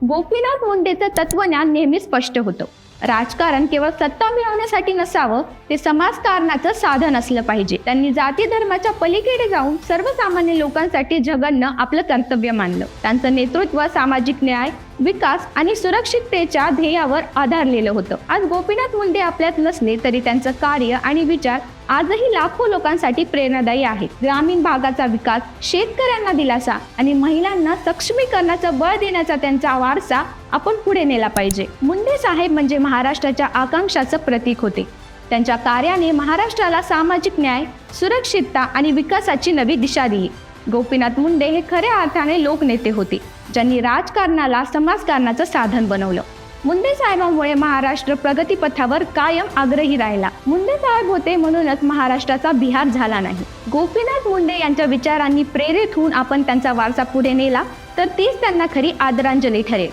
गोपीनाथ मुंडेचं तत्वज्ञान नेहमी स्पष्ट होतं. राजकारण केवळ सत्ता मिळवण्यासाठी नसावं, ते समाजकारणाचं साधन असलं पाहिजे. त्यांनी जाती धर्माच्या पलीकडे जाऊन सर्वसामान्य लोकांसाठी झगडणं आपलं कर्तव्य मानलं. त्यांचं नेतृत्व सामाजिक न्याय, विकास आणि सुरक्षिततेच्या ध्येयावर आधारलेलं होतं. आज गोपीनाथ मुंडे आपल्यात नसले तरी त्यांचं कार्य आणि विचार आजही लाखो लोकांसाठी प्रेरणादायी आहे. ग्रामीण भागाचा विकास, शेतकऱ्यांना दिलासा आणि महिलांना सक्षमीकरणाचं बळ देण्याचा त्यांचा वारसा आपण पुढे नेला पाहिजे. मुंडे साहेब म्हणजे महाराष्ट्राच्या आकांक्षाचं प्रतीक होते. त्यांच्या कार्याने महाराष्ट्राला सामाजिक न्याय, सुरक्षितता आणि विकासाची नवी दिशा दिली. गोपीनाथ मुंडे हे खऱ्या अर्थाने लोकनेते होते, ज्यांनी राजकारणाला समाजकारणाचं साधन बनवलं. मुंडे साहेबांमुळे महाराष्ट्र प्रगतीपथावर कायम आग्रही राहिला. मुंडे साहेब होते म्हणूनच महाराष्ट्राचा बिहार झाला नाही. गोपीनाथ मुंडे यांच्या विचारांनी प्रेरित होऊन आपण त्यांचा वारसा पुढे नेला तर तीच त्यांना खरी आदरांजली ठरेल.